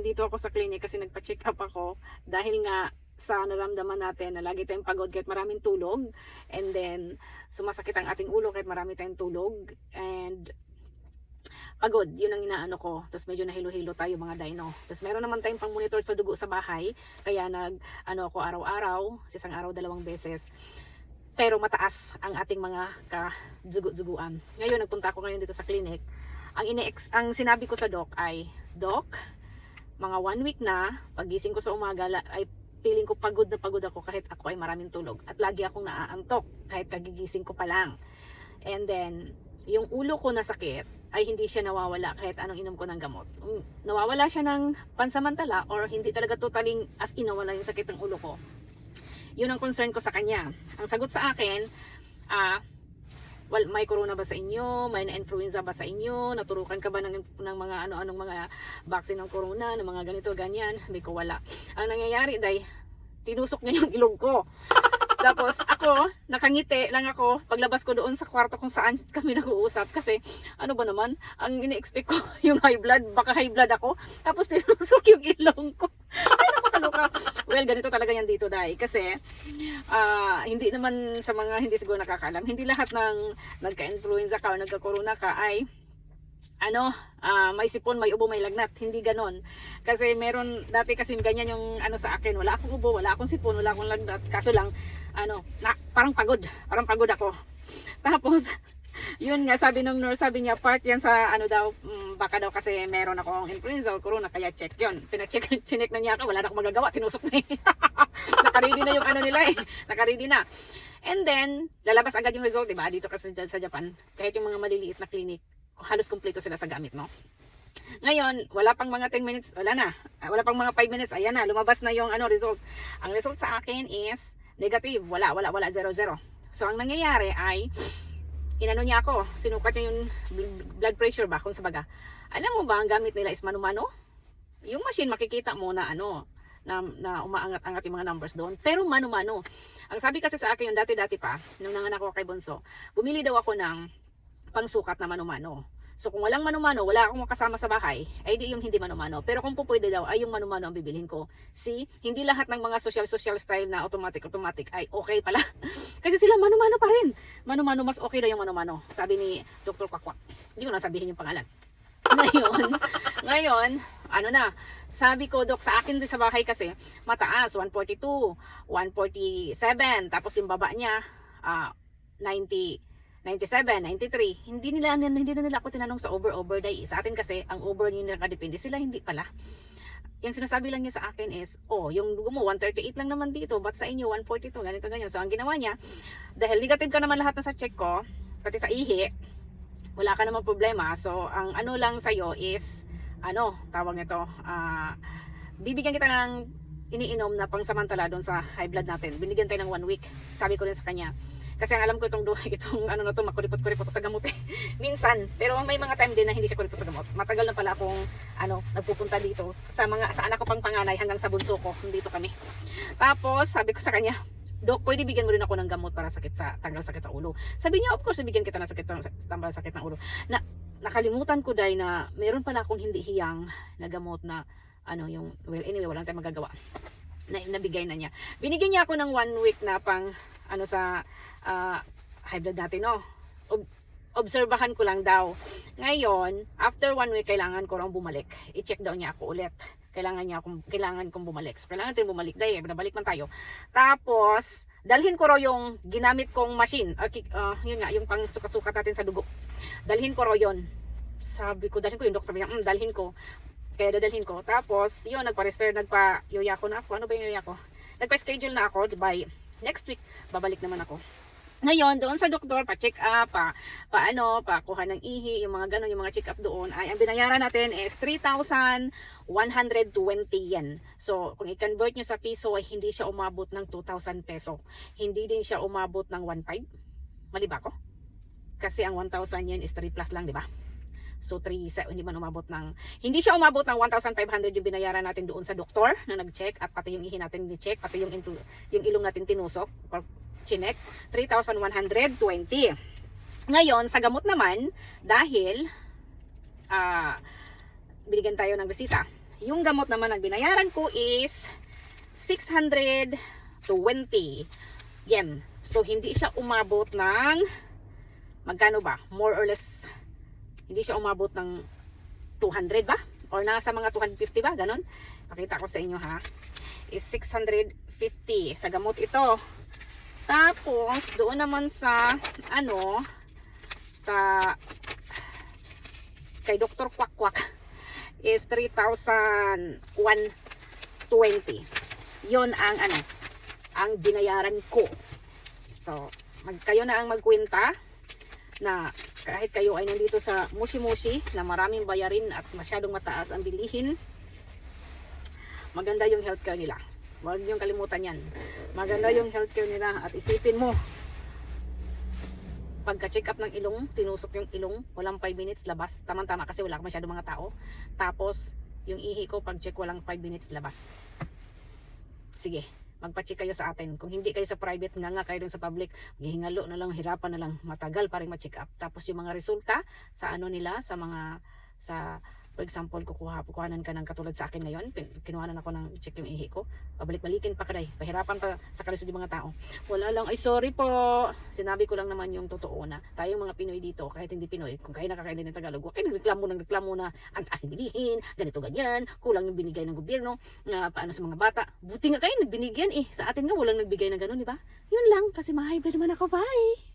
nandito ako sa clinic kasi nagpa-check up ako dahil nga sa naramdaman natin na lagi tayong pagod kahit maraming tulog, and then sumasakit ang ating ulo kahit marami tayong tulog, and pagod, yun ang inaano ko. Tapos medyo nahilo-hilo tayo mga dino. Tapos meron naman tayong pang monitor sa dugo sa bahay, kaya ano ako araw-araw, isang araw 2 beses. Pero mataas ang ating mga kadugo-duguan. Ngayon nagpunta ako ngayon dito sa clinic. Ang sinabi ko sa doc ay, Doc, mga 1 week na, pagising ko sa umaga ay feeling ko pagod na pagod ako kahit ako ay maraming tulog. At lagi akong naaantok kahit kagigising ko pa lang. And then, yung ulo ko na sakit ay hindi siya nawawala kahit anong inom ko ng gamot. Nawawala siya ng pansamantala or hindi talaga totaling as in nawala yung sakit ng ulo ko. Yun ang concern ko sa kanya. Ang sagot sa akin, may corona ba sa inyo? May na-influenza ba sa inyo? Naturukan ka ba ng mga ano-anong mga vaccine ng corona, ng mga ganito, ganyan? Hindi ko wala. Ang nangyayari dahil tinusok niya yung ilong ko. Tapos ako, nakangiti lang ako paglabas ko doon sa kwarto kung saan kami nag-uusap. Kasi ano ba naman, ang ini-expect ko yung high blood, baka high blood ako. Tapos tinusok yung ilong ko. Ay, napakaluka. Well, ganito talaga yan dito dahil. Kasi hindi naman sa mga hindi siguro nakakalam, hindi lahat ng nagka-influenza ka o nagka-corona ka ay may sipon, may ubo, may lagnat. Hindi ganon. Kasi meron, dati kasi ganyan yung sa akin. Wala akong ubo, wala akong sipon, wala akong lagnat. Kaso lang, parang pagod ako. Tapos, yun nga, sabi ng nurse, sabi niya, part yan sa baka daw kasi meron akong influenza o corona, kaya check yun. Chinek na niya ako, wala na akong magagawa, tinusok na eh. Nakaready na yung nila eh. Nakaready na. And then, lalabas agad yung result, diba? Dito kasi sa Japan, kahit yung mga maliliit na clinic, halos kumpleto sila sa gamit, no? Ngayon, wala pang mga 10 minutes, wala na. Wala pang mga 5 minutes, ayan na, lumabas na yung result. Ang result sa akin is negative, wala, 0. So, ang nangyayari ay, inano niya ako, sinukat niya yung blood pressure ba, kung sabaga. Alam mo ba, ang gamit nila is mano-mano? Yung machine, makikita mo na na umaangat-angat yung mga numbers doon. Pero mano-mano. Ang sabi kasi sa akin yung dati-dati pa, nung nanganak ako kay Bunso, bumili daw ako ng pangsukat na mano-mano. So kung walang mano-mano, wala akong kasama sa bahay, ay di yung hindi mano-mano. Pero kung pupwede daw, ay yung mano-mano ang bibilhin ko. See, hindi lahat ng mga social style na automatic ay okay pala. Kasi sila mano-mano pa rin. Mano-mano, mas okay daw yung mano-mano. Sabi ni Dr. Kwakwak. Hindi ko na sabihin yung pangalan. Ngayon, sabi ko, Dok, sa akin din sa bahay kasi, mataas, 142, 147, tapos yung baba niya, 90, 97, 93. Hindi na nila ako tinanong sa over day. Sa atin kasi, ang over niya nakadepende. Sila hindi pala. Yung sinasabi lang niya sa akin is, yung dugo mo, 138 lang naman dito. Ba't sa inyo, 142? Ganito, ganyan. So, ang ginawa niya, dahil negative ka naman lahat na sa check ko, pati sa ihi, wala ka naman problema. So, ang lang sa'yo is, tawag nito, bibigyan kita ng iniinom na pangsamantala doon sa high blood natin. Binigyan tayo ng 1 week. Sabi ko rin sa kanya. Kasi ang alam ko itong makuripot-kuripot sa gamot eh. Minsan, pero may mga time din na hindi siya kuripot sa gamot. Matagal na pala akong nagpupunta dito sa anak ko pang panganay hanggang sa bunso ko. Dito kami. Tapos, sabi ko sa kanya, Dok, pwede bigyan mo rin ako ng gamot para tanggal sakit sa ulo. Sabi niya, of course, bigyan kita ng tanggal sakit ng ulo. Nakalimutan ko dahil na meron pala akong hindi hiyang na gamot na anyway, walang tayong magagawa. Nabigay na niya. Binigyan niya ako ng 1 week na pang sa high blood natin, no? Obserbahan ko lang daw. Ngayon, after 1 week, kailangan ko raw bumalik. I-check daw niya ako ulit. Kailangan kong bumalik. So, kailangan tayong bumalik. Dahil, binabalik man tayo. Tapos, dalhin ko raw yung ginamit kong machine. Yun nga, yung pang sukat-sukat natin sa dugo. Dalhin ko raw yun. Sabi ko, dalhin ko yung doc. Sabi niya, dalhin ko. Kaya dadalhin ko. Tapos, yun, nagpa-yuya ko na ako. Ano ba yung yuya ko? Nagpa-schedule na ako by next week, babalik naman ako. Ngayon, doon sa doktor, pa-check up, pa-kuha ng ihi, yung mga ganun, yung mga check up doon, ay ang binayaran natin is 3,120 yen. So, kung i-convert nyo sa piso, ay hindi siya umabot ng 2,000 peso. Hindi din siya umabot ng 1,500. Mali ba ko? Kasi ang 1,000 yen is 3 plus lang, di ba? So, hindi siya umabot ng 1,500 yung binayaran natin doon sa doktor na nag-check at pati yung ihi natin ni-check, pati yung ilong natin tinusok or chinek, 3,120. Ngayon, sa gamot naman, dahil binigyan tayo ng resita, yung gamot naman ang binayaran ko is 620 yen. So, hindi siya umabot ng, magkano ba? More or less, hindi siya umabot ng 200 ba? Or nasa mga 250 ba? Ganon. Pakita ko sa inyo ha. Is 650 sa gamot ito. Tapos, doon naman sa, sa, kay Dr. Kwak-Kwak is 3,120. Yun ang, ang binayaran ko. So, kayo na ang magkwenta na kahit kayo ay nandito sa mushi-mushi na maraming bayarin at masyadong mataas ang bilihin, maganda yung healthcare nila. Huwag niyong kalimutan yan. Maganda yung healthcare nila at isipin mo, pagka-check up ng ilong, tinusok yung ilong, walang 5 minutes labas. Tamang-tama kasi wala masyadong mga tao. Tapos, yung ihi ko, pag-check walang 5 minutes labas. Sige, magpa-check kayo sa atin. Kung hindi kayo sa private, nga kayo dun sa public, hihingalo na lang, hirapan na lang, matagal pa rin ma-check up. Tapos yung mga resulta sa nila, for example, kukuhanan ka ng katulad sa akin ngayon, kinuhanan ako ng check yung ihi ko, pabalik-balikin pa kaday, pahirapan pa sa kalisod yung mga tao. Wala lang, ay sorry po, sinabi ko lang naman yung totoo na tayong mga Pinoy dito, kahit hindi Pinoy, kung kayo nakakain din ng Tagalog, huwag kayo nagreklamo na ang taas ng bilihin, ganito ganyan, kulang yung binigay ng gobyerno, paano sa mga bata. Buti nga kayo nagbinigyan sa atin nga walang nagbigay ng ganun, di ba? Yun lang, kasi ma-high blood naman ako, bye!